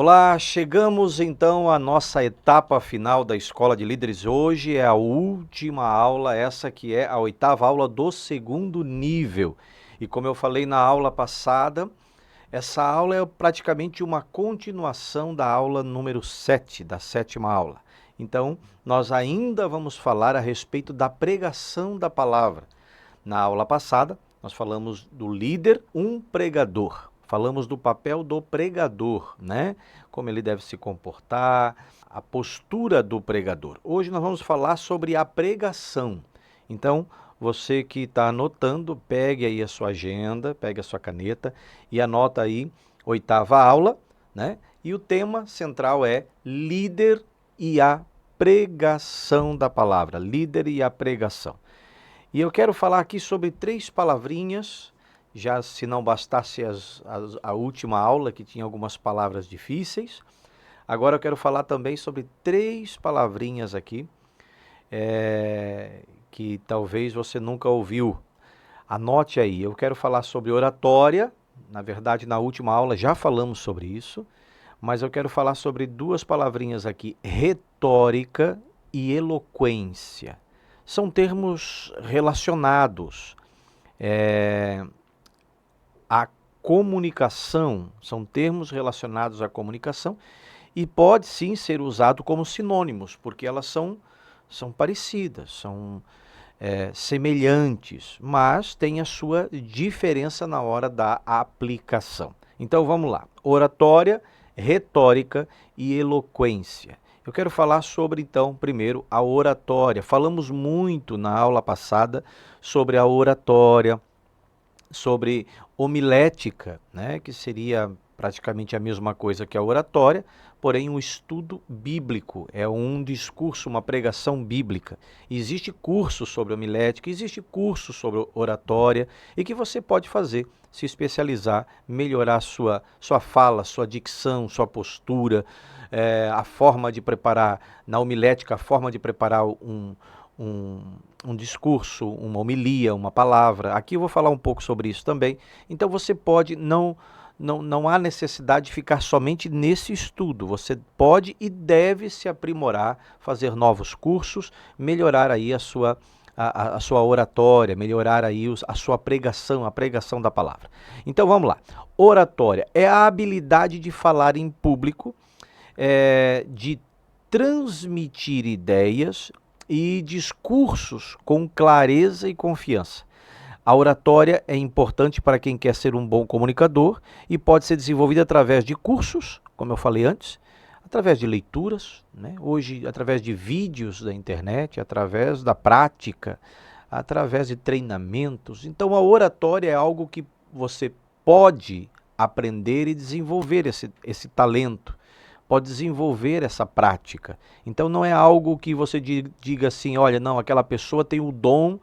Olá, chegamos então à nossa etapa final da Escola de Líderes. Hoje é a última aula, essa que é a oitava aula do segundo nível. E como eu falei na aula passada, essa aula é praticamente uma continuação da aula número 7, da sétima aula. Então, nós ainda vamos falar a respeito da pregação da palavra. Na aula passada, nós falamos do líder, um pregador. Falamos do papel do pregador, né? Como ele deve se comportar, a postura do pregador. Hoje nós vamos falar sobre a pregação. Então, você que está anotando, pegue aí a sua agenda, pegue a sua caneta e anota aí, oitava aula, né? E o tema central é líder e a pregação da palavra. Líder e a pregação. E eu quero falar aqui sobre 3 palavrinhas, já se não bastasse a última aula, que tinha algumas palavras difíceis. Agora eu quero falar também sobre 3 palavrinhas aqui, que talvez você nunca ouviu. Anote aí, eu quero falar sobre oratória. Na verdade, na última aula já falamos sobre isso, mas eu quero falar sobre 2 palavrinhas aqui, retórica e eloquência. São termos relacionados à comunicação, são termos relacionados à comunicação e pode sim ser usado como sinônimos, porque elas são parecidas, são semelhantes, mas tem a sua diferença na hora da aplicação. Então vamos lá, oratória, retórica e eloquência. Eu quero falar sobre, então, primeiro, a oratória. Falamos muito na aula passada sobre a oratória, sobre homilética, né, que seria praticamente a mesma coisa que a oratória, porém um estudo bíblico, é um discurso, uma pregação bíblica. Existe curso sobre homilética, existe curso sobre oratória e que você pode fazer, se especializar, melhorar sua fala, sua dicção, sua postura, a forma de preparar, na homilética, a forma de preparar um discurso, uma homilia, uma palavra. Aqui eu vou falar um pouco sobre isso também. Então você pode, não há necessidade de ficar somente nesse estudo. Você pode e deve se aprimorar, fazer novos cursos, melhorar aí a sua oratória, melhorar aí a sua pregação, a pregação da palavra. Então vamos lá. Oratória é a habilidade de falar em público, de transmitir ideias e discursos com clareza e confiança. A oratória é importante para quem quer ser um bom comunicador e pode ser desenvolvida através de cursos, como eu falei antes, através de leituras, né? Hoje através de vídeos da internet, através da prática, através de treinamentos. Então a oratória é algo que você pode aprender e desenvolver esse talento. Pode desenvolver essa prática. Então não é algo que você diga assim, olha, não, aquela pessoa tem o dom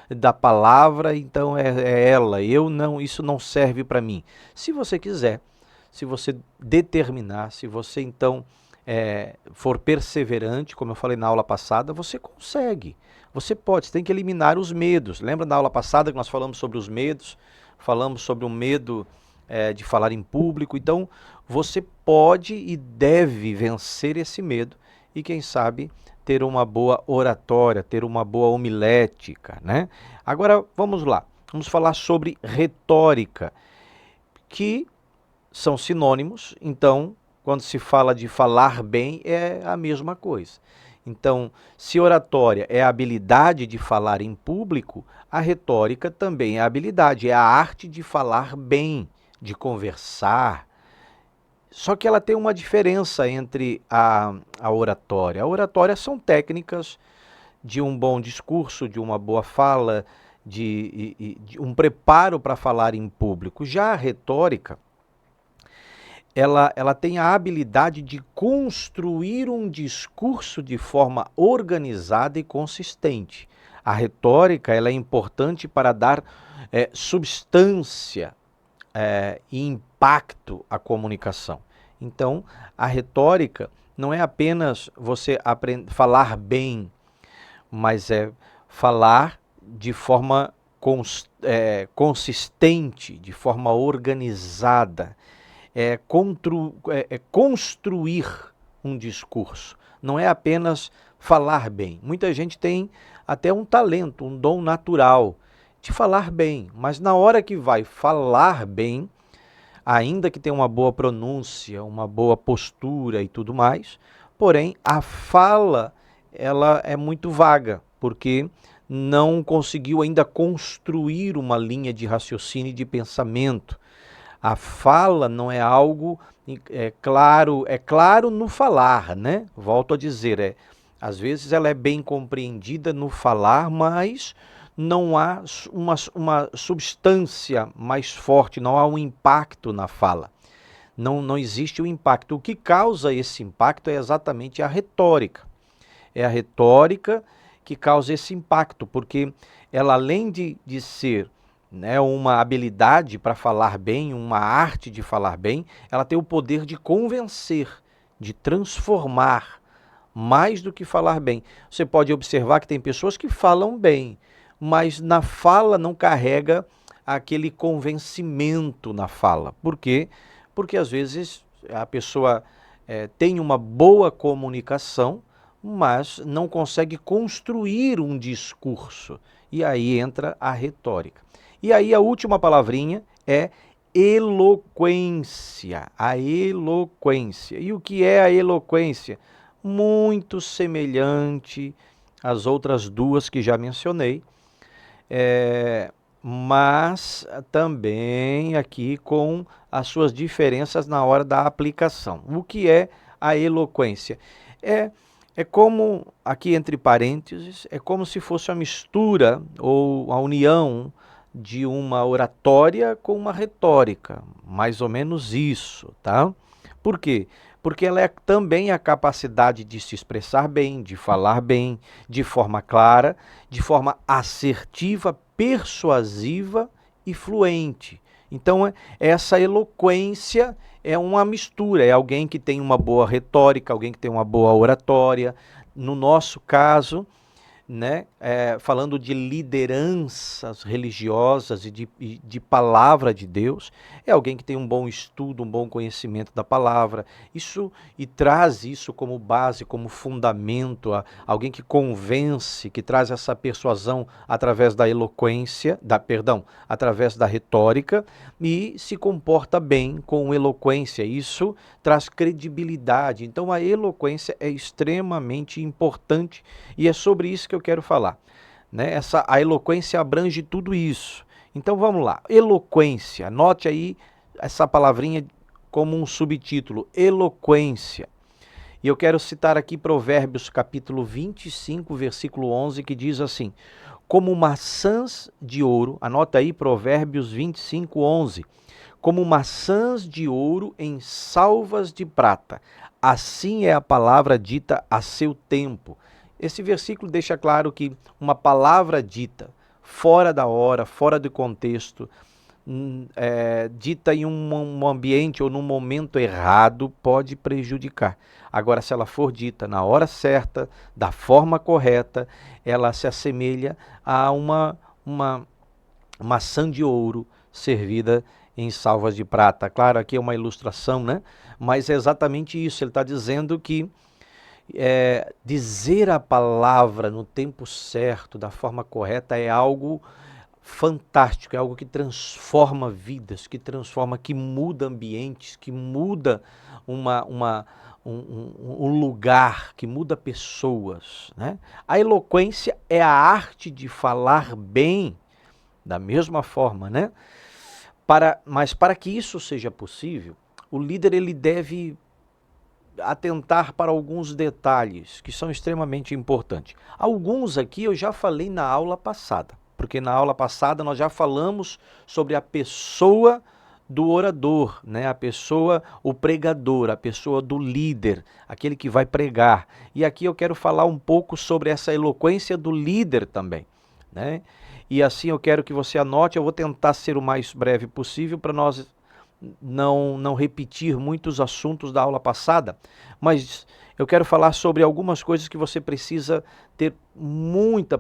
da palavra, então é ela, eu não, isso não serve para mim. Se você quiser, se você determinar, se você então for perseverante, como eu falei na aula passada, você consegue. Você pode, você tem que eliminar os medos. Lembra da aula passada que nós falamos sobre os medos? Falamos sobre o medo de falar em público. Então, você pode e deve vencer esse medo e, quem sabe, ter uma boa oratória, ter uma boa homilética, né? Agora, vamos lá. Vamos falar sobre retórica, que são sinônimos. Então, quando se fala de falar bem, é a mesma coisa. Então, se oratória é a habilidade de falar em público, a retórica também é a habilidade, é a arte de falar bem, de conversar. Só que ela tem uma diferença entre a oratória. A oratória são técnicas de um bom discurso, de uma boa fala, de um preparo para falar em público. Já a retórica, ela tem a habilidade de construir um discurso de forma organizada e consistente. A retórica ela é importante para dar substância e impacto à comunicação. Então, a retórica não é apenas você falar bem, mas é falar de forma consistente, de forma organizada. construir um discurso, não é apenas falar bem. Muita gente tem até um talento, um dom natural de falar bem, mas na hora que vai falar bem, ainda que tenha uma boa pronúncia, uma boa postura e tudo mais, porém a fala ela é muito vaga, porque não conseguiu ainda construir uma linha de raciocínio e de pensamento. A fala não é algo é claro no falar, né? Volto a dizer, às vezes ela é bem compreendida no falar, mas não há uma substância mais forte, não há um impacto na fala. Não existe o impacto. O que causa esse impacto é exatamente a retórica. É a retórica que causa esse impacto, porque ela, além de ser, né, uma habilidade para falar bem, uma arte de falar bem, ela tem o poder de convencer, de transformar, mais do que falar bem. Você pode observar que tem pessoas que falam bem, mas na fala não carrega aquele convencimento na fala. Por quê? Porque às vezes a pessoa tem uma boa comunicação, mas não consegue construir um discurso. E aí entra a retórica. E aí a última palavrinha é eloquência. A eloquência. E o que é a eloquência? Muito semelhante às outras duas que já mencionei, mas também aqui com as suas diferenças na hora da aplicação. O que é a eloquência? É como, aqui entre parênteses, é como se fosse a mistura ou a união de uma oratória com uma retórica, mais ou menos isso, tá? Por quê? Porque ela é também a capacidade de se expressar bem, de falar bem, de forma clara, de forma assertiva, persuasiva e fluente. Então, essa eloquência é uma mistura, é alguém que tem uma boa retórica, alguém que tem uma boa oratória. No nosso caso, né, falando de lideranças religiosas e de palavra de Deus, é alguém que tem um bom estudo, um bom conhecimento da palavra, isso e traz isso como base, como fundamento, alguém que convence, que traz essa persuasão através da eloquência, através da retórica e se comporta bem com eloquência. Isso traz credibilidade. Então a eloquência é extremamente importante e é sobre isso que eu quero falar, né? A eloquência abrange tudo isso. Então vamos lá, eloquência, anote aí essa palavrinha como um subtítulo, eloquência. E eu quero citar aqui Provérbios capítulo 25, versículo 11, que diz assim: como maçãs de ouro, anota aí Provérbios 25, 11, como maçãs de ouro em salvas de prata, assim é a palavra dita a seu tempo. Esse versículo deixa claro que uma palavra dita fora da hora, fora do contexto, dita em um ambiente ou num momento errado, pode prejudicar. Agora, se ela for dita na hora certa, da forma correta, ela se assemelha a uma maçã de ouro servida em salvas de prata. Claro, aqui é uma ilustração, né? Mas é exatamente isso. Ele está dizendo que dizer a palavra no tempo certo, da forma correta, é algo fantástico, é algo que transforma vidas, que muda ambientes, que muda um lugar, que muda pessoas, né? A eloquência é a arte de falar bem, da mesma forma, né? Mas para que isso seja possível, o líder ele deve atentar para alguns detalhes que são extremamente importantes. Alguns aqui eu já falei na aula passada, porque na aula passada nós já falamos sobre a pessoa do orador, né? A pessoa, o pregador, a pessoa do líder, aquele que vai pregar. E aqui eu quero falar um pouco sobre essa eloquência do líder também, né? E assim eu quero que você anote, eu vou tentar ser o mais breve possível para nós não repetir muitos assuntos da aula passada, mas eu quero falar sobre algumas coisas que você precisa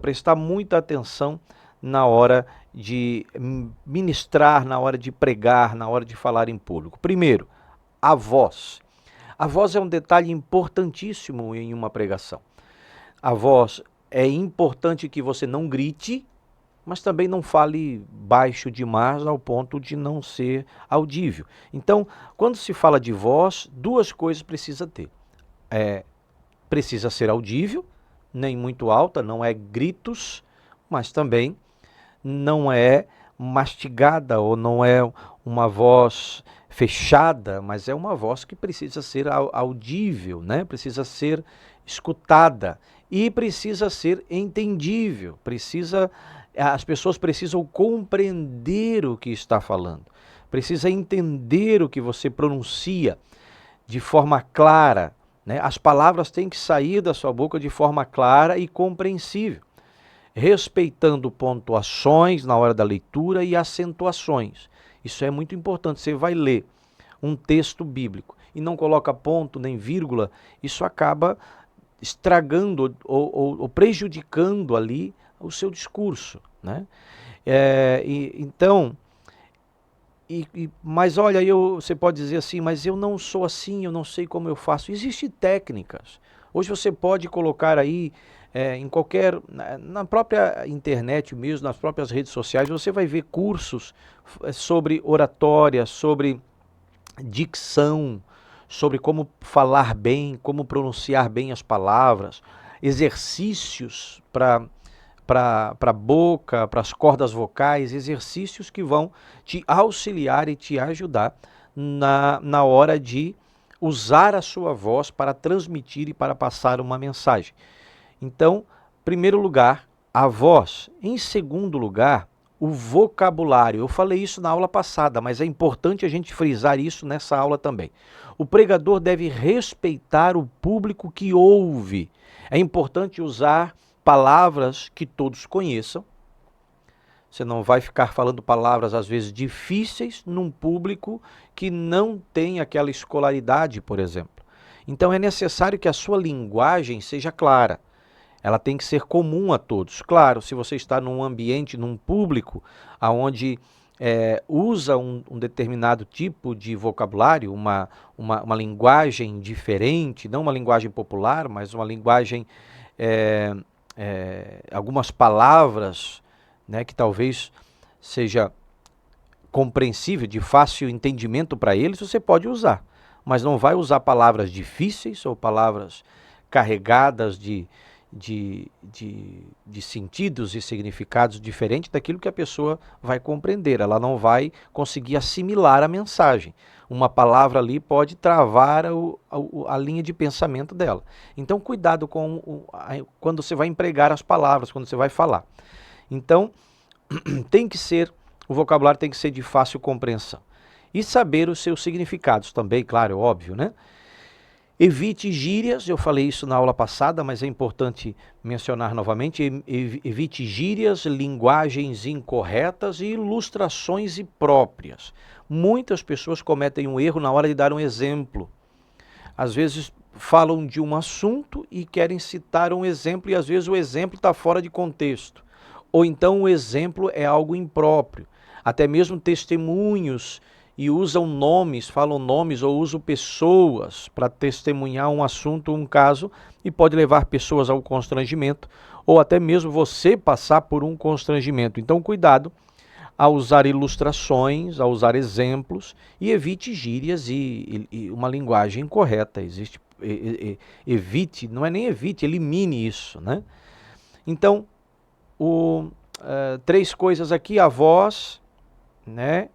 prestar muita atenção na hora de ministrar, na hora de pregar, na hora de falar em público. Primeiro, A voz. A voz é um detalhe importantíssimo em uma pregação. A voz é importante que você não grite, mas também não fale baixo demais ao ponto de não ser audível. Então, quando se fala de voz, duas coisas precisa ter. Precisa ser audível, nem muito alta, não é gritos, mas também não é mastigada ou não é uma voz fechada, mas é uma voz que precisa ser audível, né? Precisa ser escutada e precisa ser entendível, as pessoas precisam compreender o que está falando, precisa entender o que você pronuncia de forma clara, né? As palavras têm que sair da sua boca de forma clara e compreensível, respeitando pontuações na hora da leitura e acentuações. Isso é muito importante. Você vai ler um texto bíblico e não coloca ponto nem vírgula, isso acaba estragando ou prejudicando ali o seu discurso, né? Mas olha, você pode dizer assim, mas eu não sou assim, eu não sei como eu faço. Existem técnicas. Hoje você pode colocar aí em na própria internet mesmo, nas próprias redes sociais, você vai ver cursos sobre oratória, sobre dicção, sobre como falar bem, como pronunciar bem as palavras, exercícios para a boca, para as cordas vocais, exercícios que vão te auxiliar e te ajudar na hora de usar a sua voz para transmitir e para passar uma mensagem. Então, em primeiro lugar, a voz. Em segundo lugar, o vocabulário. Eu falei isso na aula passada, mas é importante a gente frisar isso nessa aula também. O pregador deve respeitar o público que ouve. É importante usar palavras que todos conheçam. Você não vai ficar falando palavras, às vezes, difíceis num público que não tem aquela escolaridade, por exemplo. Então é necessário que a sua linguagem seja clara. Ela tem que ser comum a todos. Claro, se você está num ambiente, num público, onde usa um determinado tipo de vocabulário, uma linguagem diferente, não uma linguagem popular, mas uma linguagem, algumas palavras, né, que talvez seja compreensível, de fácil entendimento para eles, você pode usar. Mas não vai usar palavras difíceis ou palavras carregadas de sentidos e significados diferentes daquilo que a pessoa vai compreender. Ela não vai conseguir assimilar a mensagem. Uma palavra ali pode travar a linha de pensamento dela. Então, cuidado quando você vai empregar as palavras, quando você vai falar. Então, o vocabulário tem que ser de fácil compreensão. E saber os seus significados também, claro, é óbvio, né? Evite gírias, eu falei isso na aula passada, mas é importante mencionar novamente. Evite gírias, linguagens incorretas e ilustrações impróprias. Muitas pessoas cometem um erro na hora de dar um exemplo. Às vezes falam de um assunto e querem citar um exemplo, e às vezes o exemplo está fora de contexto. Ou então o exemplo é algo impróprio. Até mesmo testemunhos e falam nomes ou usam pessoas para testemunhar um assunto, um caso, e pode levar pessoas ao constrangimento, ou até mesmo você passar por um constrangimento. Então, cuidado a usar ilustrações, a usar exemplos, e evite gírias e uma linguagem incorreta. Evite, não é nem evite, elimine isso, né? Então, três coisas aqui: a voz, né?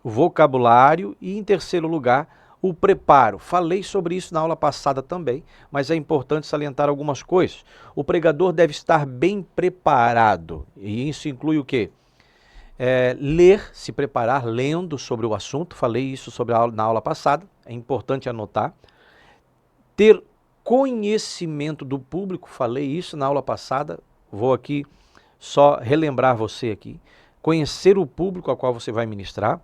O vocabulário e, em terceiro lugar, o preparo. Falei sobre isso na aula passada também, mas é importante salientar algumas coisas. O pregador deve estar bem preparado, e isso inclui o quê? Ler, se preparar lendo sobre o assunto. Falei isso na aula passada, é importante anotar. Ter conhecimento do público, falei isso na aula passada, vou aqui só relembrar você aqui. Conhecer o público ao qual você vai ministrar,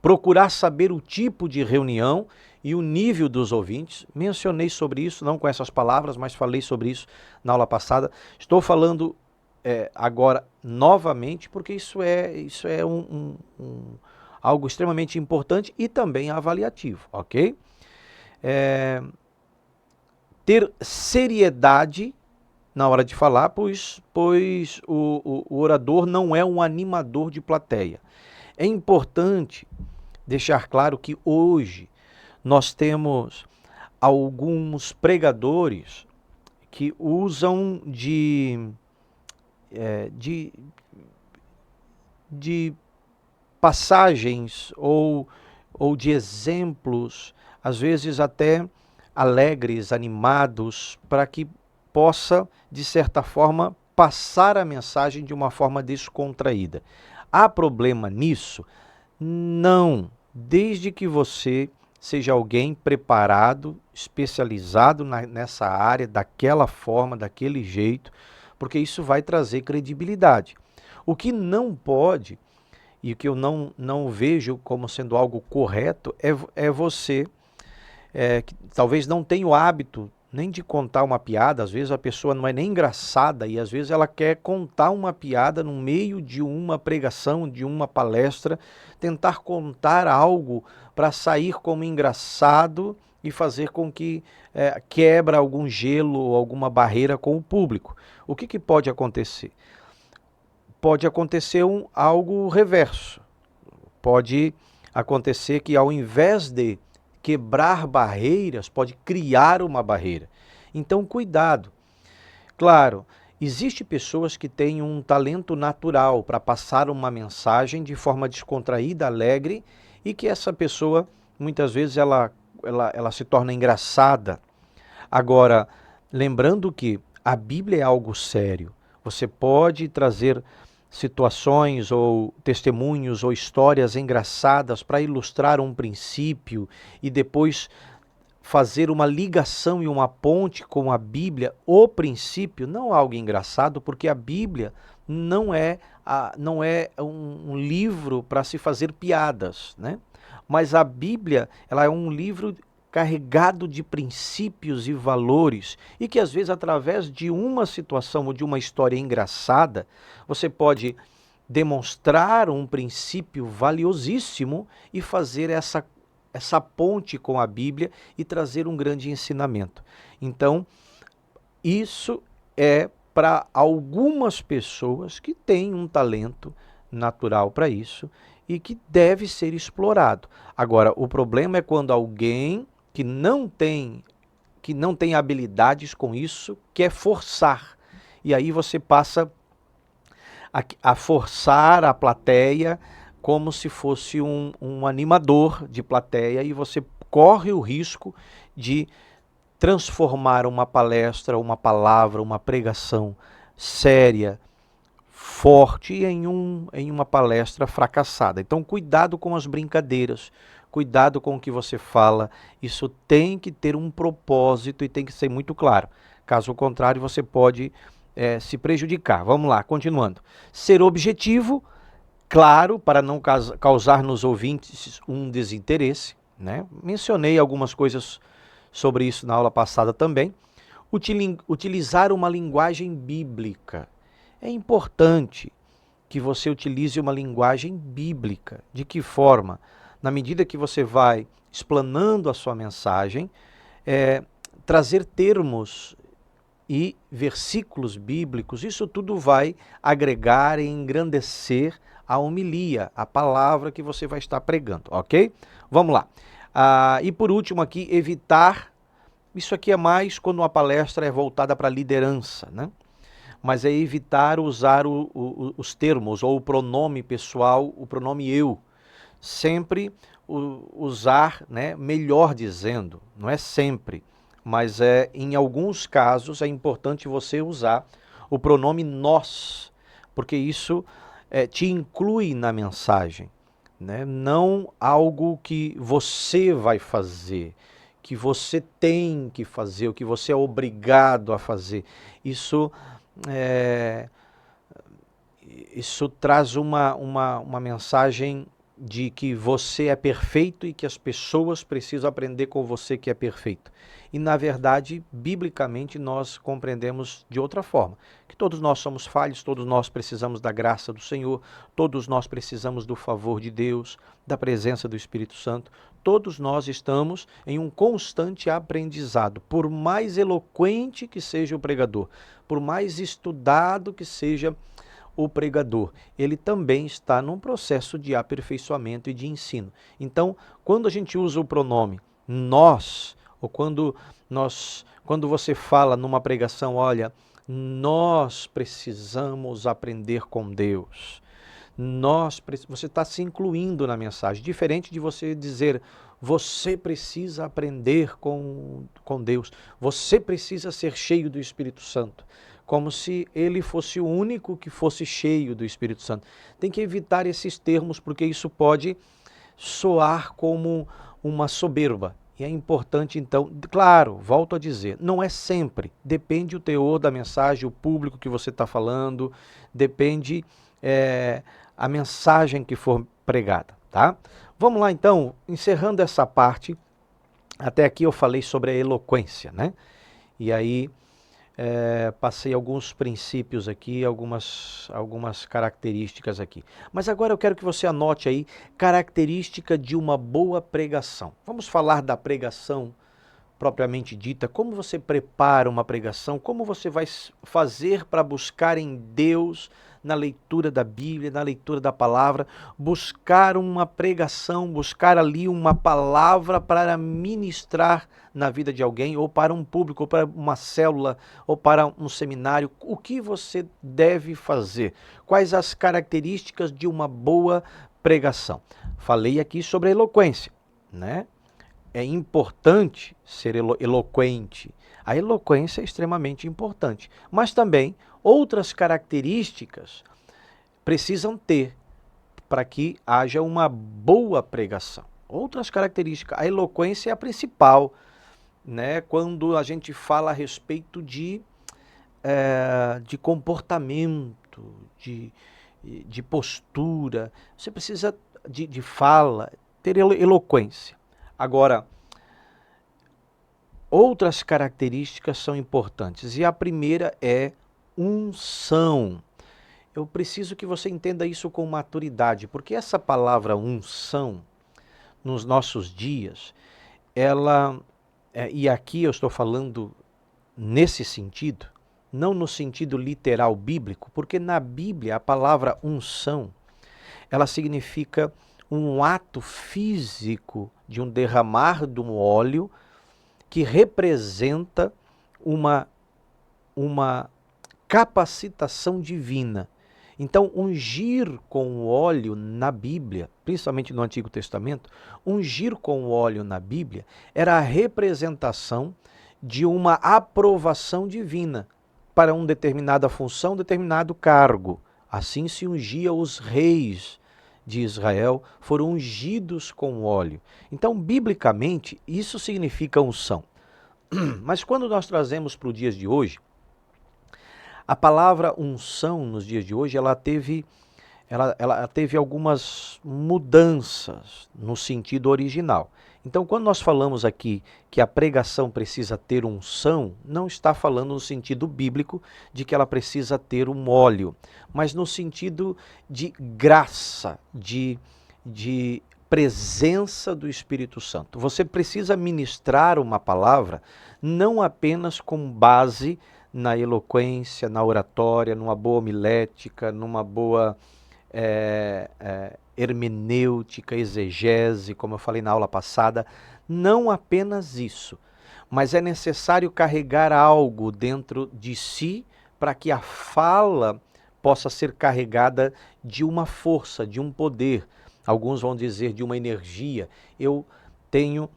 procurar saber o tipo de reunião e o nível dos ouvintes. Mencionei sobre isso, não com essas palavras, mas falei sobre isso na aula passada. Estou falando algo extremamente importante e também avaliativo, ok? Ter seriedade na hora de falar, pois o orador não é um animador de plateia. É importante deixar claro que hoje nós temos alguns pregadores que usam de passagens ou de exemplos, às vezes até alegres, animados, para que possa, de certa forma, passar a mensagem de uma forma descontraída. Há problema nisso? Não, desde que você seja alguém preparado, especializado nessa área, daquela forma, daquele jeito, porque isso vai trazer credibilidade. O que não pode, e o que eu não vejo como sendo algo correto, é você, que talvez não tenha o hábito nem de contar uma piada. Às vezes a pessoa não é nem engraçada e às vezes ela quer contar uma piada no meio de uma pregação, de uma palestra, tentar contar algo para sair como engraçado e fazer com que quebra algum gelo ou alguma barreira com o público. O que pode acontecer? Pode acontecer algo reverso. Pode acontecer que ao invés de quebrar barreiras, pode criar uma barreira. Então, cuidado. Claro, existem pessoas que têm um talento natural para passar uma mensagem de forma descontraída, alegre, e que essa pessoa, muitas vezes, ela se torna engraçada. Agora, lembrando que a Bíblia é algo sério. Você pode trazer situações ou testemunhos ou histórias engraçadas para ilustrar um princípio e depois fazer uma ligação e uma ponte com a Bíblia, o princípio, não algo engraçado, porque a Bíblia não é um livro para se fazer piadas, né? Mas a Bíblia, ela é um livro carregado de princípios e valores, e que às vezes através de uma situação ou de uma história engraçada, você pode demonstrar um princípio valiosíssimo e fazer essa ponte com a Bíblia e trazer um grande ensinamento. Então, isso é para algumas pessoas que têm um talento natural para isso e que deve ser explorado. Agora, o problema é quando alguém que não tem habilidades com isso quer forçar. E aí você passa a forçar a plateia como se fosse um animador de plateia, e você corre o risco de transformar uma palestra, uma palavra, uma pregação séria, forte em uma palestra fracassada. Então, cuidado com as brincadeiras, cuidado com o que você fala. Isso tem que ter um propósito e tem que ser muito claro. Caso contrário, você pode se prejudicar. Vamos lá, continuando. Ser objetivo, claro, para não causar nos ouvintes um desinteresse, né? Mencionei algumas coisas sobre isso na aula passada também. Utilizar uma linguagem bíblica. É importante que você utilize uma linguagem bíblica. De que forma? Na medida que você vai explanando a sua mensagem, trazer termos e versículos bíblicos, isso tudo vai agregar e engrandecer a homilia, a palavra que você vai estar pregando, ok? Vamos lá. E por último aqui, evitar, isso aqui é mais quando uma palestra é voltada para a liderança, né? Mas é evitar usar os termos ou o pronome pessoal, o pronome eu. Sempre usar, né, melhor dizendo, não é sempre, mas em alguns casos é importante você usar o pronome nós, porque isso te inclui na mensagem, né? Não algo que você vai fazer, que você tem que fazer, o que você é obrigado a fazer. Isso traz uma mensagem de que você é perfeito e que as pessoas precisam aprender com você que é perfeito. E, na verdade, biblicamente, nós compreendemos de outra forma, que todos nós somos falhos, todos nós precisamos da graça do Senhor, todos nós precisamos do favor de Deus, da presença do Espírito Santo, todos nós estamos em um constante aprendizado, por mais eloquente que seja o pregador, por mais estudado que seja o pregador, ele também está num processo de aperfeiçoamento e de ensino. Então, quando a gente usa o pronome nós, ou quando você fala numa pregação, olha, nós precisamos aprender com Deus. Você está se incluindo na mensagem, diferente de você dizer, você precisa aprender com Deus, você precisa ser cheio do Espírito Santo, como se ele fosse o único que fosse cheio do Espírito Santo. Tem que evitar esses termos, porque isso pode soar como uma soberba. E é importante, então, claro, volto a dizer, não é sempre, depende o teor da mensagem, o público que você está falando, depende a mensagem que for pregada, tá? Vamos lá, então, encerrando essa parte, até aqui eu falei sobre a eloquência, né? E aí passei alguns princípios aqui, algumas características aqui. Mas agora eu quero que você anote aí característica de uma boa pregação. Vamos falar da pregação propriamente dita, como você prepara uma pregação, como você vai fazer para buscar em Deus, na leitura da Bíblia, na leitura da palavra, buscar uma pregação, buscar ali uma palavra para ministrar na vida de alguém, ou para um público, ou para uma célula, ou para um seminário. O que você deve fazer? Quais as características de uma boa pregação? Falei aqui sobre a eloquência, né? É importante ser eloquente. A eloquência é extremamente importante, mas também outras características precisam ter para que haja uma boa pregação. Outras características, a eloquência é a principal, né? Quando a gente fala a respeito de comportamento, de postura, você precisa de fala, ter eloquência. Agora, outras características são importantes e a primeira é unção. Eu preciso que você entenda isso com maturidade, porque essa palavra unção, nos nossos dias, e aqui eu estou falando nesse sentido, não no sentido literal bíblico, porque na Bíblia a palavra unção, ela significa um ato físico de um derramar de um óleo que representa uma capacitação divina. Então, ungir com o óleo na Bíblia, principalmente no Antigo Testamento, ungir com o óleo na Bíblia era a representação de uma aprovação divina para uma determinada função, determinado cargo. Assim se ungia os reis de Israel, foram ungidos com óleo. Então, biblicamente, isso significa unção. Mas quando nós trazemos para os dias de hoje, a palavra unção nos dias de hoje, ela teve algumas mudanças no sentido original. Então, quando nós falamos aqui que a pregação precisa ter unção, não está falando no sentido bíblico de que ela precisa ter um óleo, mas no sentido de graça, de presença do Espírito Santo. Você precisa ministrar uma palavra não apenas com base na eloquência, na oratória, numa boa homilética, numa boa hermenêutica, exegese, como eu falei na aula passada, não apenas isso, mas é necessário carregar algo dentro de si para que a fala possa ser carregada de uma força, de um poder. Alguns vão dizer de uma energia. Eu tenho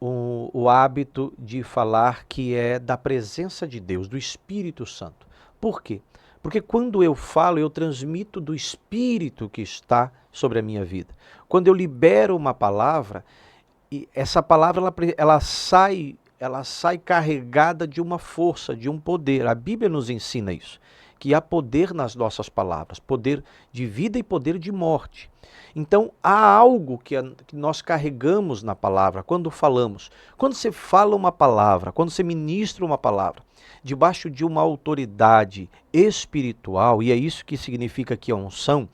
o hábito de falar que é da presença de Deus, do Espírito Santo. Por quê? Porque quando eu falo, eu transmito do Espírito que está sobre a minha vida. Quando eu libero uma palavra, e essa palavra ela sai carregada de uma força, de um poder. A Bíblia nos ensina isso. que há poder nas nossas palavras, poder de vida e poder de morte. Então, há algo que nós carregamos na palavra quando falamos. Quando você fala uma palavra, quando você ministra uma palavra, debaixo de uma autoridade espiritual, e é isso que significa que a unção,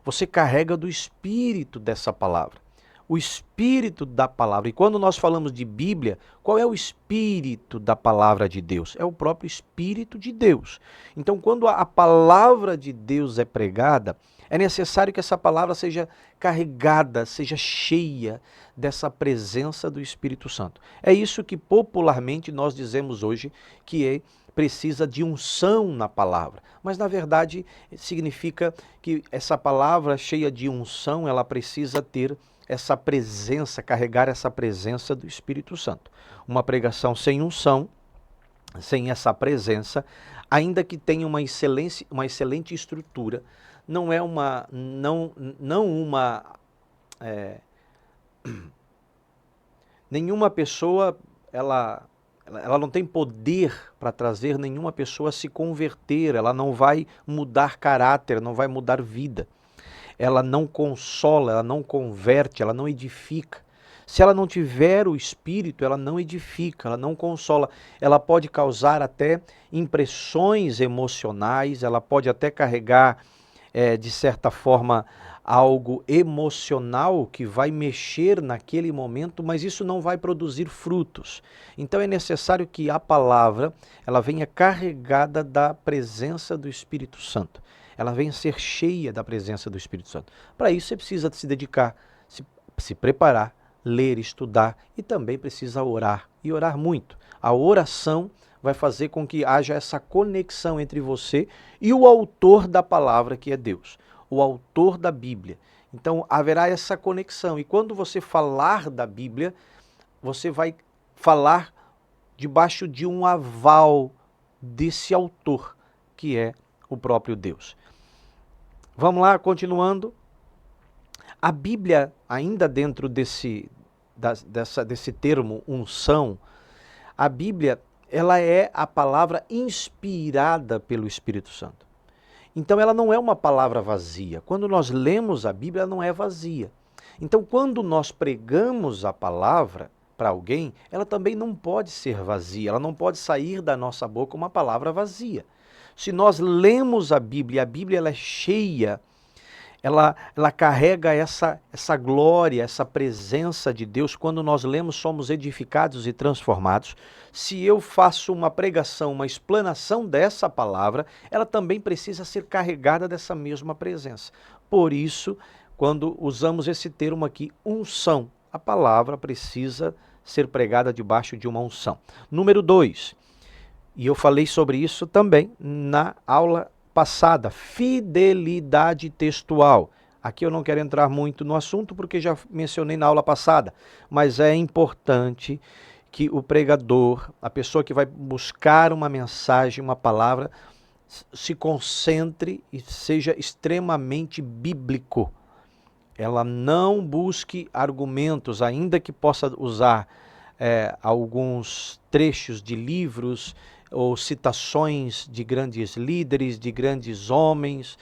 você carrega do espírito dessa palavra. O espírito da palavra. E quando nós falamos de Bíblia, qual é o espírito da palavra de Deus? É o próprio Espírito de Deus. Então, quando a palavra de Deus é pregada, é necessário que essa palavra seja carregada, seja cheia dessa presença do Espírito Santo. É isso que popularmente nós dizemos hoje que precisa de unção na palavra. Mas, na verdade, significa que essa palavra cheia de unção, ela precisa ter essa presença, carregar essa presença do Espírito Santo. Uma pregação sem unção, sem essa presença, ainda que tenha uma excelente estrutura, não é uma, nenhuma pessoa, ela não tem poder para trazer nenhuma pessoa a se converter, ela não vai mudar caráter, não vai mudar vida. Ela não consola, ela não converte, ela não edifica. Se ela não tiver o Espírito, ela não edifica, ela não consola. Ela pode causar até impressões emocionais, ela pode até carregar, de certa forma, algo emocional que vai mexer naquele momento, mas isso não vai produzir frutos. Então é necessário que a palavra ela venha carregada da presença do Espírito Santo. Ela venha ser cheia da presença do Espírito Santo. Para isso você precisa se dedicar, se preparar, ler, estudar e também precisa orar, e orar muito. A oração vai fazer com que haja essa conexão entre você e o autor da palavra, que é Deus, o autor da Bíblia. Então haverá essa conexão, e quando você falar da Bíblia, você vai falar debaixo de um aval desse autor, que é o próprio Deus. Vamos lá, continuando. A Bíblia, ainda dentro desse termo unção, a Bíblia ela é a palavra inspirada pelo Espírito Santo. Então ela não é uma palavra vazia. Quando nós lemos a Bíblia, ela não é vazia. Então quando nós pregamos a palavra para alguém, ela também não pode ser vazia, ela não pode sair da nossa boca uma palavra vazia. Se nós lemos a Bíblia ela é cheia, ela carrega essa glória, essa presença de Deus. Quando nós lemos, somos edificados e transformados. Se eu faço uma pregação, uma explanação dessa palavra, ela também precisa ser carregada dessa mesma presença. Por isso, quando usamos esse termo aqui, unção, a palavra precisa ser pregada debaixo de uma unção. Número 2, e eu falei sobre isso também na aula passada, fidelidade textual. Aqui eu não quero entrar muito no assunto porque já mencionei na aula passada, mas é importante que o pregador, a pessoa que vai buscar uma mensagem, uma palavra, se concentre e seja extremamente bíblico. Ela não busque argumentos, ainda que possa usar alguns trechos de livros ou citações de grandes líderes, de grandes homens.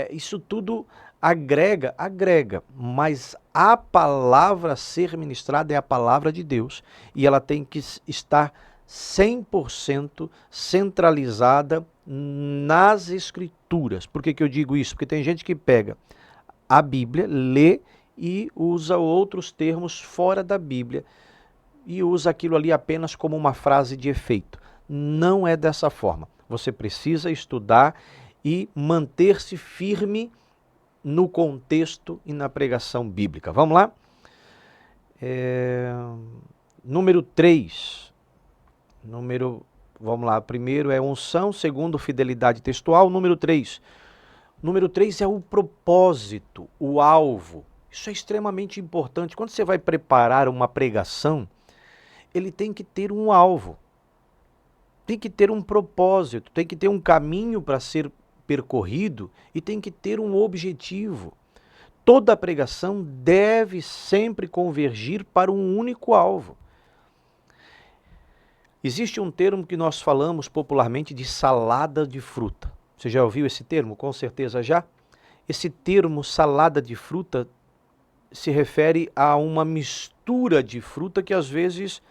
Isso tudo agrega, mas a palavra a ser ministrada é a palavra de Deus e ela tem que estar 100% centralizada nas Escrituras. Por que eu digo isso? Porque tem gente que pega a Bíblia, lê e usa outros termos fora da Bíblia e usa aquilo ali apenas como uma frase de efeito. Não é dessa forma. Você precisa estudar e manter-se firme no contexto e na pregação bíblica. Vamos lá? Número 3. Vamos lá. Primeiro é unção, segundo fidelidade textual. Número 3. Número 3 é o propósito, o alvo. Isso é extremamente importante. Quando você vai preparar uma pregação, ele tem que ter um alvo. Tem que ter um propósito, tem que ter um caminho para ser percorrido e tem que ter um objetivo. Toda pregação deve sempre convergir para um único alvo. Existe um termo que nós falamos popularmente de salada de fruta. Você já ouviu esse termo? Com certeza já. Esse termo salada de fruta se refere a uma mistura de fruta que às vezes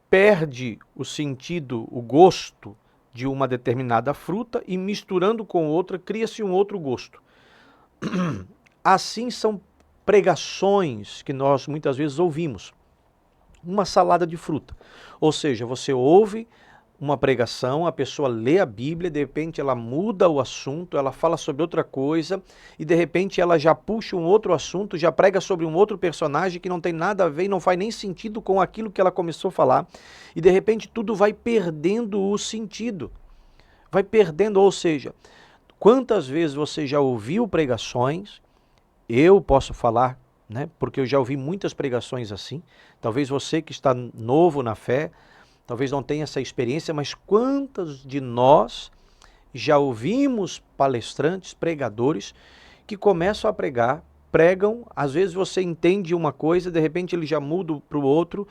perde o sentido, o gosto de uma determinada fruta e misturando com outra cria-se um outro gosto. Assim são pregações que nós muitas vezes ouvimos. Uma salada de fruta. Ou seja, você ouve uma pregação, a pessoa lê a Bíblia, de repente ela muda o assunto, ela fala sobre outra coisa e de repente ela já puxa um outro assunto, já prega sobre um outro personagem que não tem nada a ver e não faz nem sentido com aquilo que ela começou a falar e de repente tudo vai perdendo o sentido. Vai perdendo, ou seja, quantas vezes você já ouviu pregações, eu posso falar, né, porque eu já ouvi muitas pregações assim, talvez você que está novo na fé, talvez não tenha essa experiência, mas quantos de nós já ouvimos palestrantes, pregadores, que começam a pregar, pregam, às vezes você entende uma coisa, de repente ele já muda para o outro,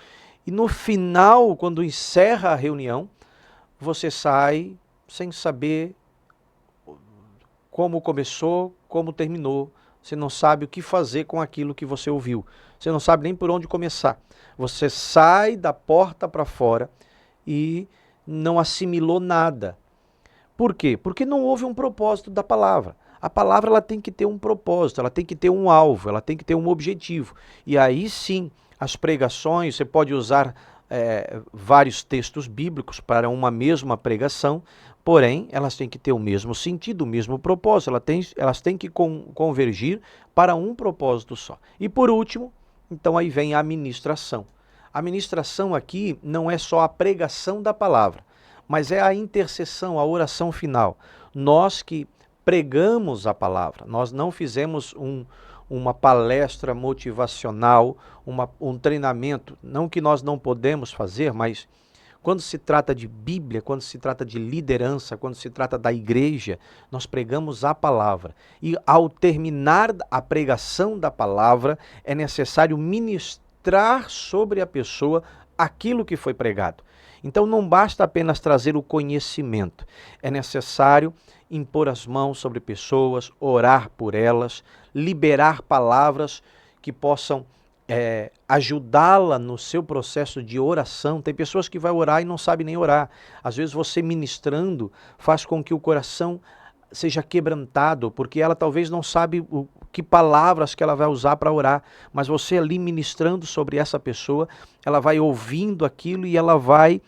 e no final, quando encerra a reunião, você sai sem saber como começou, como terminou, você não sabe o que fazer com aquilo que você ouviu, você não sabe nem por onde começar. Você sai da porta para fora e não assimilou nada. Por quê? Porque não houve um propósito da palavra. A palavra ela tem que ter um propósito, ela tem que ter um alvo, ela tem que ter um objetivo. E aí sim, as pregações, você pode usar vários textos bíblicos para uma mesma pregação, porém, elas têm que ter o mesmo sentido, o mesmo propósito, elas têm que convergir para um propósito só. E por último, então aí vem a ministração. A ministração aqui não é só a pregação da palavra, mas é a intercessão, a oração final. Nós que pregamos a palavra, nós não fizemos uma palestra motivacional, um treinamento, não que nós não podemos fazer, mas quando se trata de Bíblia, quando se trata de liderança, quando se trata da igreja, nós pregamos a palavra. E ao terminar a pregação da palavra, é necessário ministrar sobre a pessoa aquilo que foi pregado. Então não basta apenas trazer o conhecimento, é necessário impor as mãos sobre pessoas, orar por elas, liberar palavras que possam ajudá-la no seu processo de oração. Tem pessoas que vão orar e não sabem nem orar. Às vezes você ministrando faz com que o coração seja quebrantado, porque ela talvez não sabe que palavras que ela vai usar para orar, mas você ali ministrando sobre essa pessoa, ela vai ouvindo aquilo e ela vai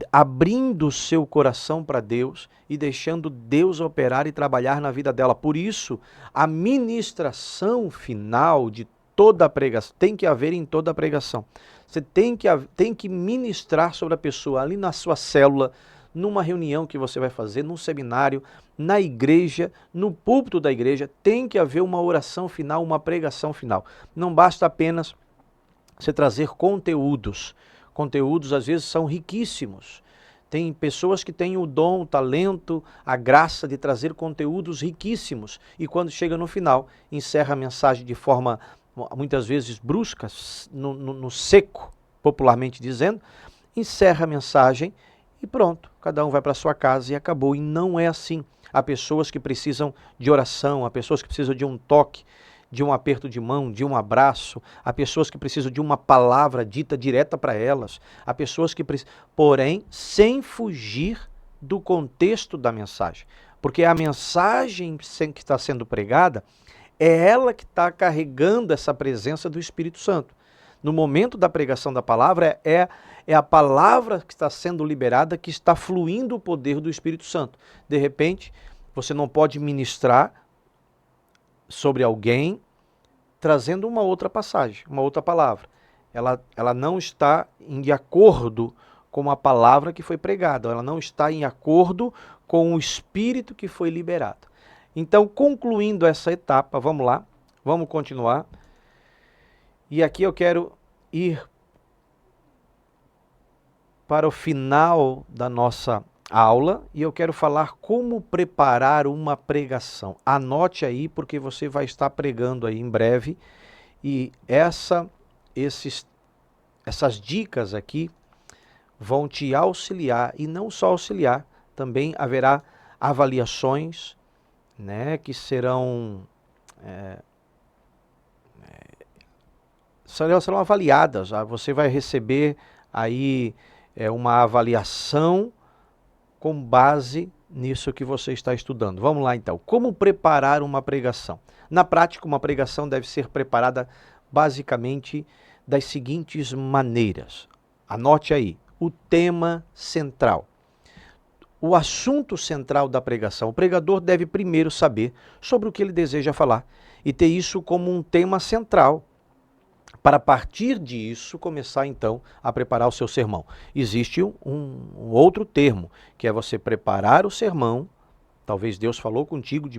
abrindo o seu coração para Deus e deixando Deus operar e trabalhar na vida dela. Por isso, a ministração final de toda a pregação tem que haver em toda a pregação. Você tem que ministrar sobre a pessoa ali na sua célula, numa reunião que você vai fazer, num seminário, na igreja, no púlpito da igreja, tem que haver uma oração final, uma pregação final. Não basta apenas você trazer conteúdos. Conteúdos às vezes são riquíssimos. Tem pessoas que têm o dom, o talento, a graça de trazer conteúdos riquíssimos e quando chega no final, encerra a mensagem de forma muitas vezes brusca, no seco, popularmente dizendo, encerra a mensagem e pronto, cada um vai para sua casa e acabou. E não é assim. Há pessoas que precisam de oração, há pessoas que precisam de um toque, de um aperto de mão, de um abraço, há pessoas que precisam de uma palavra dita direta para elas, há pessoas que precisam, porém, sem fugir do contexto da mensagem, porque a mensagem que está sendo pregada é ela que está carregando essa presença do Espírito Santo. No momento da pregação da palavra, é a palavra que está sendo liberada, que está fluindo o poder do Espírito Santo. De repente, você não pode ministrar sobre alguém trazendo uma outra passagem, uma outra palavra. Ela não está em acordo com a palavra que foi pregada, ela não está em acordo com o Espírito que foi liberado. Então, concluindo essa etapa, vamos lá, vamos continuar. E aqui eu quero ir para o final da nossa aula e eu quero falar como preparar uma pregação. Anote aí, porque você vai estar pregando aí em breve e essas dicas aqui vão te auxiliar e não só auxiliar, também haverá avaliações, né, que serão avaliadas. Você vai receber aí uma avaliação com base nisso que você está estudando. Vamos lá então. Como preparar uma pregação? Na prática, uma pregação deve ser preparada basicamente das seguintes maneiras. Anote aí, o tema central. O assunto central da pregação. O pregador deve primeiro saber sobre o que ele deseja falar e ter isso como um tema central, para a partir disso começar então a preparar o seu sermão. Existe um outro termo, que é você preparar o sermão. Talvez Deus falou contigo,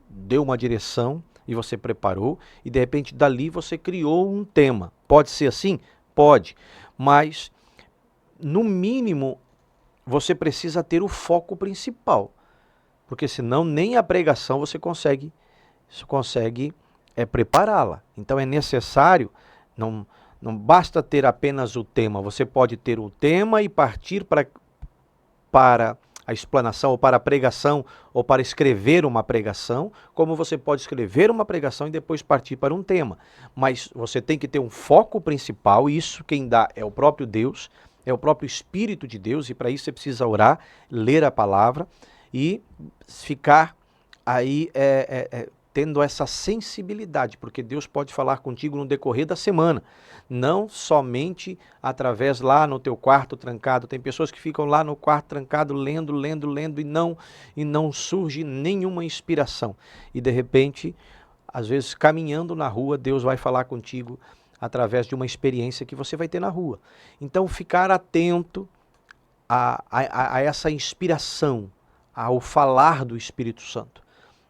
deu uma direção e você preparou, e de repente dali você criou um tema. Pode ser assim? Pode, mas no mínimo você precisa ter o foco principal, porque senão nem a pregação você consegue prepará-la. Então é necessário, não basta ter apenas o tema, você pode ter o tema e partir para a explanação, ou para a pregação, ou para escrever uma pregação, como você pode escrever uma pregação e depois partir para um tema. Mas você tem que ter um foco principal, e isso quem dá é o próprio Deus, é o próprio Espírito de Deus, e para isso você precisa orar, ler a palavra e ficar aí tendo essa sensibilidade, porque Deus pode falar contigo no decorrer da semana, não somente através lá no teu quarto trancado. Tem pessoas que ficam lá no quarto trancado lendo e não surge nenhuma inspiração. E de repente, às vezes caminhando na rua, Deus vai falar contigo através de uma experiência que você vai ter na rua. Então ficar atento a essa inspiração, ao falar do Espírito Santo,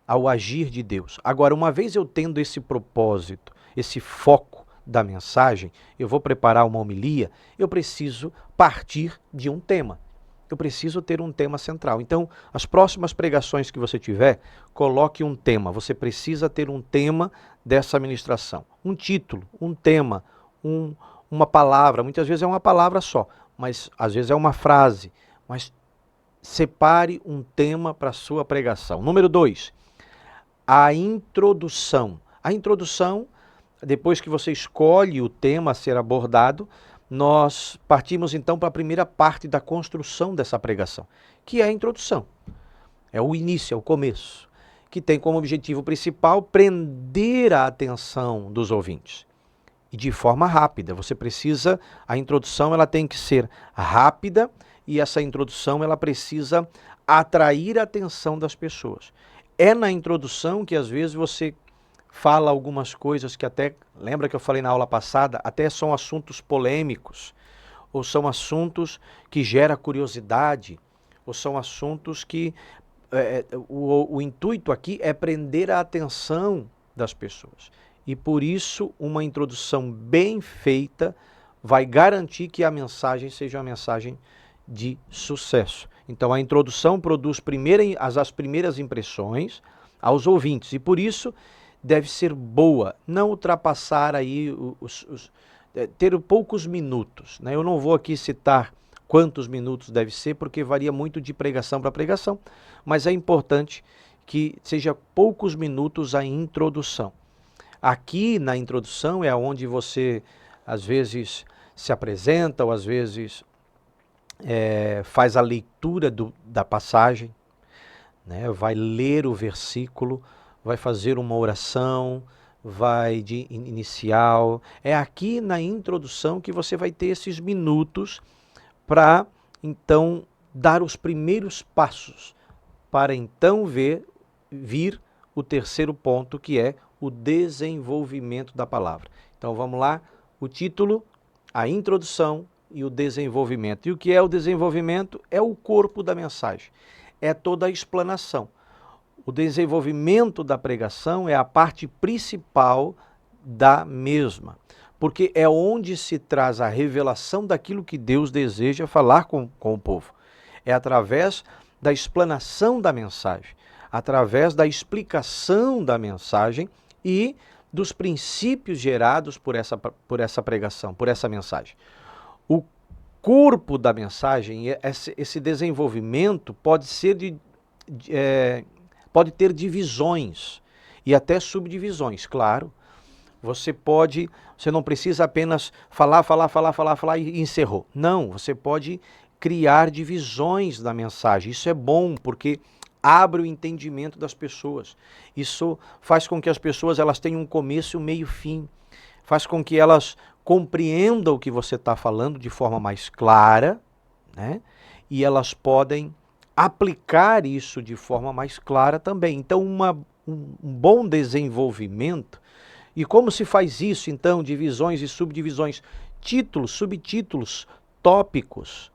ao agir de Deus. Agora, uma vez eu tendo esse propósito, esse foco da mensagem, eu vou preparar uma homilia, eu preciso partir de um tema. Eu preciso ter um tema central. Então, as próximas pregações que você tiver, coloque um tema. Você precisa ter um tema dessa ministração. Um título, um tema, uma palavra. Muitas vezes é uma palavra só, mas às vezes é uma frase. Mas separe um tema para a sua pregação. Número 2. A introdução. A introdução, depois que você escolhe o tema a ser abordado, nós partimos então para a primeira parte da construção dessa pregação, que é a introdução. É o início, é o começo, que tem como objetivo principal prender a atenção dos ouvintes. E de forma rápida. A introdução ela tem que ser rápida, e essa introdução ela precisa atrair a atenção das pessoas. É na introdução que às vezes você fala algumas coisas que até, lembra que eu falei na aula passada, até são assuntos polêmicos, ou são assuntos que geram curiosidade, ou são assuntos que o intuito aqui é prender a atenção das pessoas. E por isso uma introdução bem feita vai garantir que a mensagem seja uma mensagem de sucesso. Então a introdução produz as primeiras impressões aos ouvintes, e por isso deve ser boa, não ultrapassar aí ter poucos minutos, né? Eu não vou aqui citar quantos minutos deve ser, porque varia muito de pregação para pregação, mas é importante que seja poucos minutos a introdução. Aqui na introdução é onde você às vezes se apresenta, ou às vezes faz a leitura da passagem, né? Vai ler o versículo, vai fazer uma oração, vai de inicial. É aqui na introdução que você vai ter esses minutos para então dar os primeiros passos, para então vir o terceiro ponto, que é o desenvolvimento da palavra. Então vamos lá, o título, a introdução e o desenvolvimento. E o que é o desenvolvimento? É o corpo da mensagem, é toda a explanação. O desenvolvimento da pregação é a parte principal da mesma, porque é onde se traz a revelação daquilo que Deus deseja falar com o povo. É através da explanação da mensagem, através da explicação da mensagem e dos princípios gerados por essa pregação, por essa mensagem. O corpo da mensagem, esse desenvolvimento pode ser pode ter divisões e até subdivisões, claro. Você não precisa apenas falar e encerrou. Não, você pode criar divisões da mensagem. Isso é bom porque abre o entendimento das pessoas. Isso faz com que as pessoas elas tenham um começo, um meio e fim. Faz com que elas compreendam o que você está falando de forma mais clara, né? E elas podem aplicar isso de forma mais clara também. Então, um bom desenvolvimento. E como se faz isso, então? Divisões e subdivisões, títulos, subtítulos, tópicos.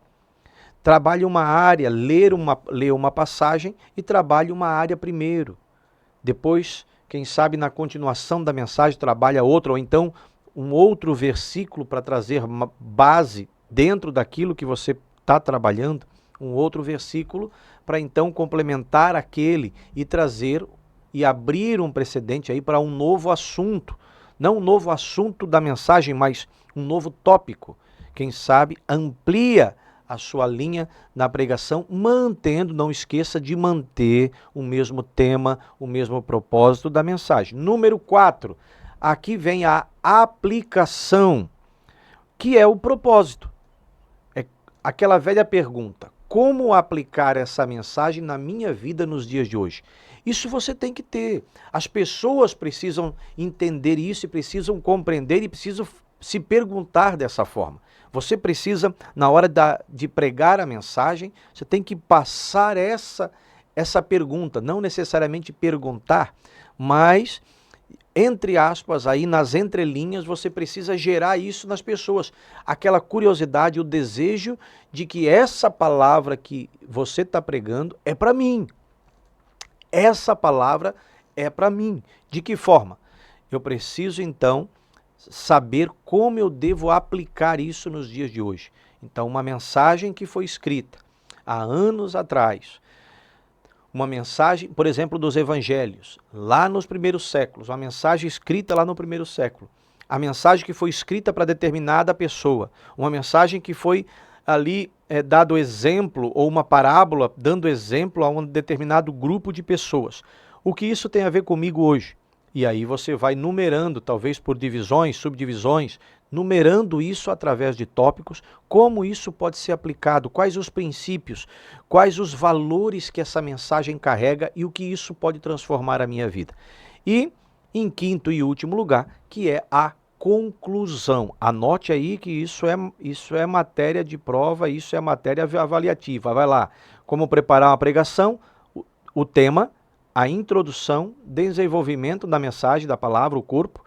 Trabalhe uma área, lê uma passagem e trabalhe uma área primeiro. Depois, quem sabe na continuação da mensagem, trabalha outra, ou então um outro versículo para trazer uma base dentro daquilo que você está trabalhando, um outro versículo para então complementar aquele e trazer e abrir um precedente aí para um novo assunto. Não um novo assunto da mensagem, mas um novo tópico. Quem sabe amplia a sua linha na pregação, mantendo, não esqueça de manter o mesmo tema, o mesmo propósito da mensagem. Número 4, aqui vem a aplicação, que é o propósito. É aquela velha pergunta, como aplicar essa mensagem na minha vida nos dias de hoje? Isso você tem que ter. As pessoas precisam entender isso e precisam compreender e precisam se perguntar dessa forma. Você precisa, na hora de pregar a mensagem, você tem que passar essa pergunta, não necessariamente perguntar, mas, entre aspas, aí nas entrelinhas, você precisa gerar isso nas pessoas. Aquela curiosidade, o desejo de que essa palavra que você está pregando é para mim. Essa palavra é para mim. De que forma? Eu preciso, então, saber como eu devo aplicar isso nos dias de hoje. Então, uma mensagem que foi escrita há anos atrás, uma mensagem, por exemplo, dos evangelhos, lá nos primeiros séculos, uma mensagem escrita lá no primeiro século, a mensagem que foi escrita para determinada pessoa, uma mensagem que foi ali dado exemplo, ou uma parábola dando exemplo a um determinado grupo de pessoas. O que isso tem a ver comigo hoje? E aí você vai numerando, talvez por divisões, subdivisões, numerando isso através de tópicos, como isso pode ser aplicado, quais os princípios, quais os valores que essa mensagem carrega e o que isso pode transformar a minha vida. E, em quinto e último lugar, que é a conclusão. Anote aí que isso é matéria de prova, isso é matéria avaliativa. Vai lá, como preparar uma pregação, o tema, a introdução, desenvolvimento da mensagem, da palavra, o corpo,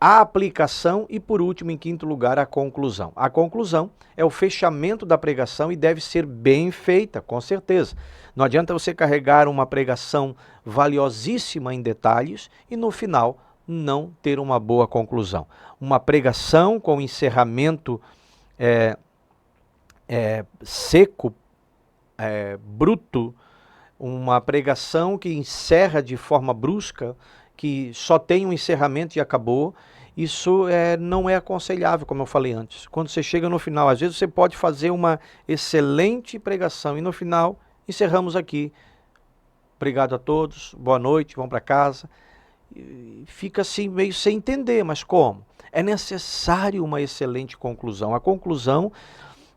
a aplicação e, por último, em quinto lugar, a conclusão. A conclusão é o fechamento da pregação e deve ser bem feita, com certeza. Não adianta você carregar uma pregação valiosíssima em detalhes e, no final, não ter uma boa conclusão. Uma pregação com encerramento seco, bruto, uma pregação que encerra de forma brusca, que só tem um encerramento e acabou, isso não é aconselhável, como eu falei antes. Quando você chega no final, às vezes você pode fazer uma excelente pregação e no final encerramos aqui. Obrigado a todos, boa noite, vão para casa. E fica assim meio sem entender, mas como? É necessário uma excelente conclusão. A conclusão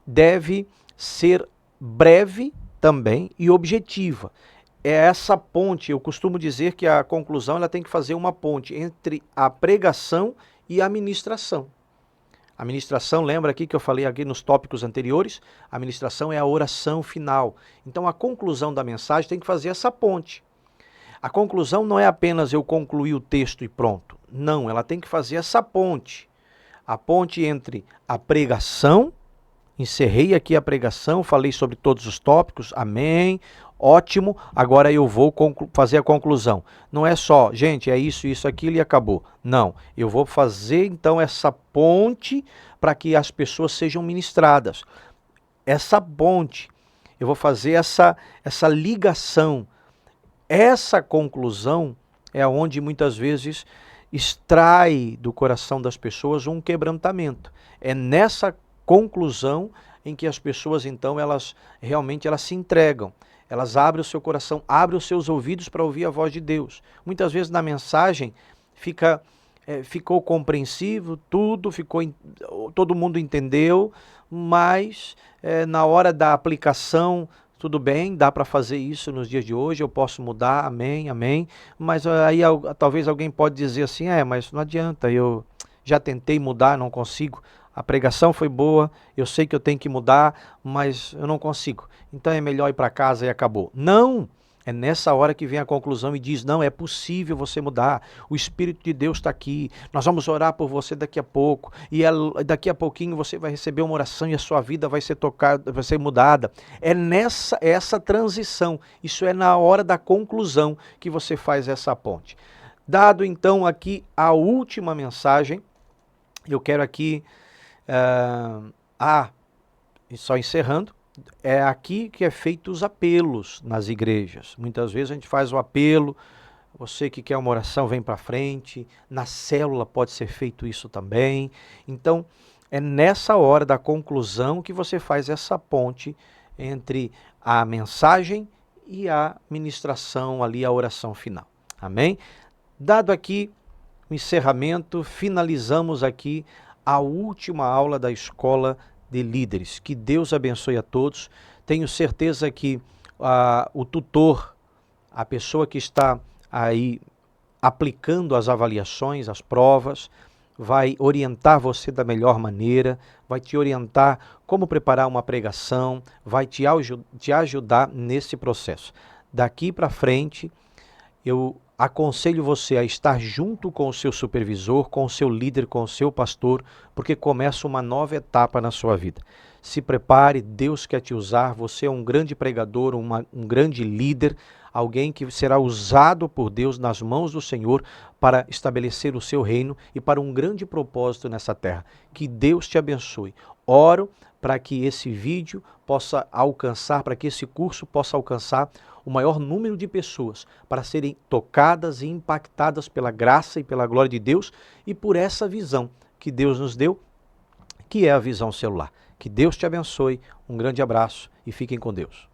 deve ser breve também e objetiva. É essa ponte, eu costumo dizer que a conclusão ela tem que fazer uma ponte entre a pregação e a ministração. A ministração, lembra aqui que eu falei aqui nos tópicos anteriores? A ministração é a oração final. Então a conclusão da mensagem tem que fazer essa ponte. A conclusão não é apenas eu concluir o texto e pronto. Não, ela tem que fazer essa ponte. A ponte entre a pregação, encerrei aqui a pregação, falei sobre todos os tópicos, amém, ótimo, agora eu vou fazer a conclusão. Não é só, gente, é isso, aquilo e acabou. Não, eu vou fazer então essa ponte para que as pessoas sejam ministradas. Essa ponte, eu vou fazer essa ligação. Essa conclusão é onde muitas vezes extrai do coração das pessoas um quebrantamento. É nessa conclusão em que as pessoas então elas realmente se entregam. Elas abrem o seu coração, abrem os seus ouvidos para ouvir a voz de Deus. Muitas vezes na mensagem ficou compreensível, todo mundo entendeu, mas na hora da aplicação, tudo bem, dá para fazer isso nos dias de hoje, eu posso mudar, amém, amém. Mas aí talvez alguém pode dizer assim, mas não adianta, eu já tentei mudar, não consigo. A pregação foi boa, eu sei que eu tenho que mudar, mas eu não consigo. Então é melhor ir para casa e acabou. Não! É nessa hora que vem a conclusão e diz, não, é possível você mudar. O Espírito de Deus está aqui. Nós vamos orar por você daqui a pouco. E daqui a pouquinho você vai receber uma oração e a sua vida vai ser tocada, vai ser mudada. É essa transição. Isso é na hora da conclusão que você faz essa ponte. Dado então aqui a última mensagem, eu quero aqui, só encerrando, é aqui que é feito os apelos nas igrejas. Muitas vezes a gente faz o apelo, você que quer uma oração vem para frente, na célula pode ser feito isso também. Então, é nessa hora da conclusão que você faz essa ponte entre a mensagem e a ministração ali, a oração final. Amém? Dado aqui o encerramento, finalizamos aqui a última aula da Escola de Líderes. Que Deus abençoe a todos. Tenho certeza que o tutor, a pessoa que está aí aplicando as avaliações, as provas, vai orientar você da melhor maneira, vai te orientar como preparar uma pregação, vai te ajudar nesse processo. Daqui para frente, eu aconselho você a estar junto com o seu supervisor, com o seu líder, com o seu pastor, porque começa uma nova etapa na sua vida. Se prepare, Deus quer te usar, você é um grande pregador, um grande líder, alguém que será usado por Deus nas mãos do Senhor para estabelecer o seu reino e para um grande propósito nessa terra. Que Deus te abençoe. Oro para que esse vídeo possa alcançar, para que esse curso possa alcançar o maior número de pessoas para serem tocadas e impactadas pela graça e pela glória de Deus e por essa visão que Deus nos deu, que é a visão celular. Que Deus te abençoe, um grande abraço e fiquem com Deus.